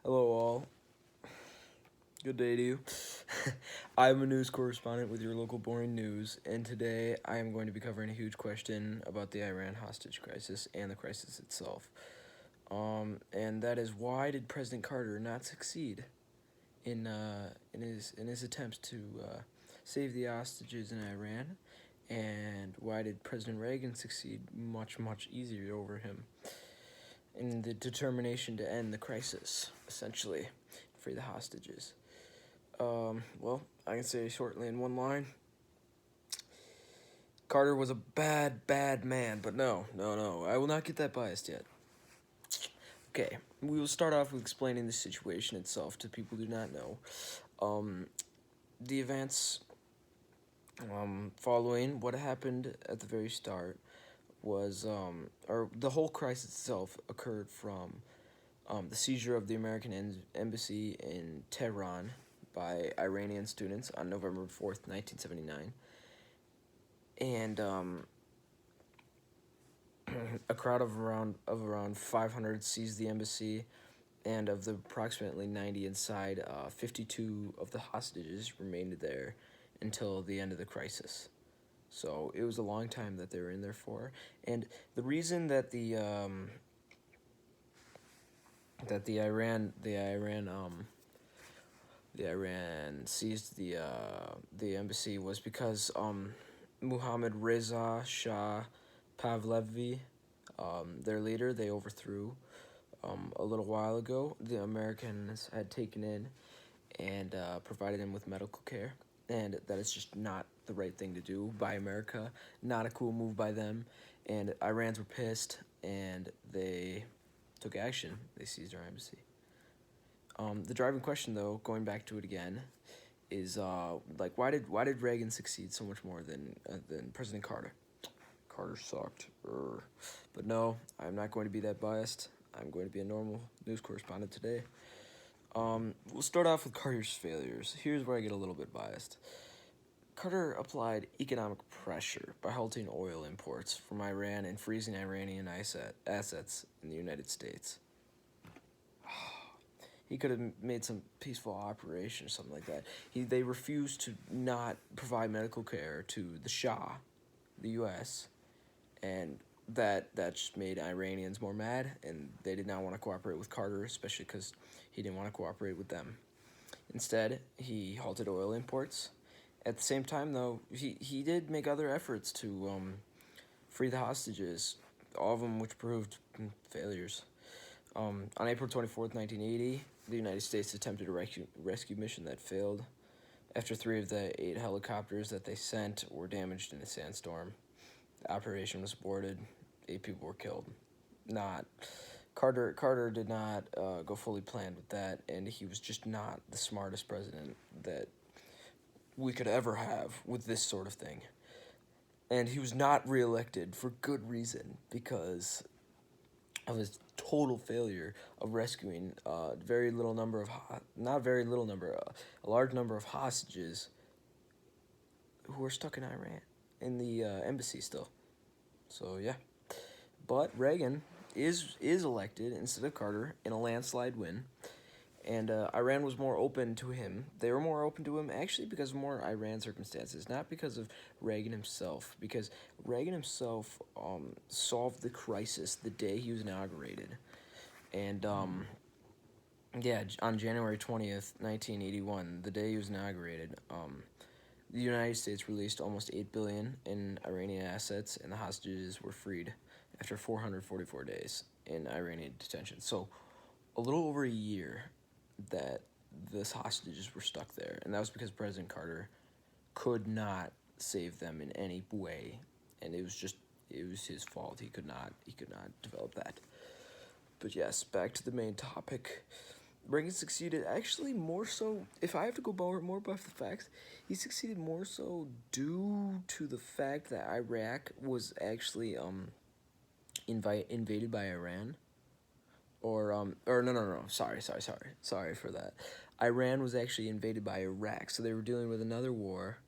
Hello, all. Good day to you. I'm a news correspondent with your local boring news, and today I am going to be covering a huge question about the Iran hostage crisis and the crisis itself. And that is, why did President Carter not succeed in his attempts to save the hostages in Iran, and why did President Reagan succeed much easier over him in the determination to end the crisis, essentially, free the hostages? Well, I can say shortly in one line, Carter was a bad man, but no, I will not get that biased yet. Okay, we will start off with explaining the situation itself to people who do not know. The events following what happened at the very start was, or the whole crisis itself occurred from the seizure of the American embassy in Tehran by Iranian students on November 4th, 1979. And a crowd of around 500 seized the embassy, and of the approximately 90 inside, 52 of the hostages remained there until the end of the crisis. So it was a long time that they were in there for, and the reason that the Iran seized the embassy was because Muhammad Reza Shah Pahlavi, their leader, they overthrew a little while ago. The Americans had taken in and provided him with medical care, and that is just not the right thing to do by America. Not a cool move by them, and Iranians were pissed, and they took action. They seized our embassy. The driving question, though, going back to it again, is why did Reagan succeed so much more than President Carter? Carter sucked. But no, I'm not going to be that biased. I'm going to be a normal news correspondent today. We'll start off with Carter's failures. Here's where I get a little bit biased. Carter applied economic pressure by halting oil imports from Iran and freezing Iranian assets in the United States. He could have made some peaceful operation or something like that. They refused to not provide medical care to the Shah, the U.S., and that just made Iranians more mad, and they did not want to cooperate with Carter, especially because he didn't want to cooperate with them. Instead, he halted oil imports. At the same time, though, he did make other efforts to free the hostages, all of them which proved failures. On April 24th, 1980, the United States attempted a rescue mission that failed after 3 of the 8 helicopters that they sent were damaged in a sandstorm. The operation was aborted. 8 people were killed. Carter did not go fully planned with that, and he was just not the smartest president that we could ever have with this sort of thing. And he was not reelected for good reason, because of his total failure of rescuing a large number of hostages who were stuck in Iran, in the embassy still. So yeah, but Reagan is elected instead of Carter in a landslide win, and Iran was more open to him. They were more open to him actually because of more Iran circumstances, not because of Reagan himself. Because Reagan himself solved the crisis the day he was inaugurated, and yeah, on January 20th, 1981, the day he was inaugurated, the United States released almost $8 billion in Iranian assets, and the hostages were freed after 444 days in Iranian detention. So, a little over a year that the hostages were stuck there, and that was because President Carter could not save them in any way, and it was his fault. He could not develop that. But yes, back to the main topic. Reagan succeeded actually more so, if I have to go more by the facts, he succeeded more so due to the fact that Iraq was actually invaded by Iran. Or no, sorry for that. Iran was actually invaded by Iraq, so they were dealing with another war,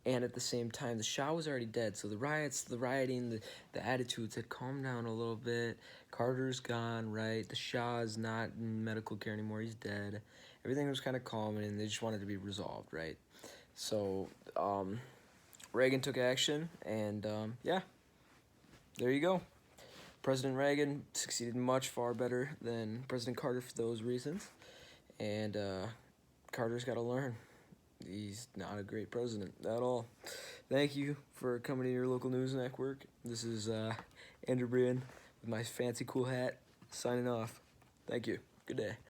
and at the same time, the Shah was already dead, so the rioting, the attitudes had calmed down a little bit. Carter's gone, right? The Shah's not in medical care anymore. He's dead. Everything was kind of calm, and they just wanted to be resolved, right? So, Reagan took action, and yeah, there you go. President Reagan succeeded much far better than President Carter for those reasons, and Carter's got to learn. He's not a great president at all. Thank you for coming to your local news network. This is Andrew Brian with my fancy cool hat signing off. Thank you. Good day.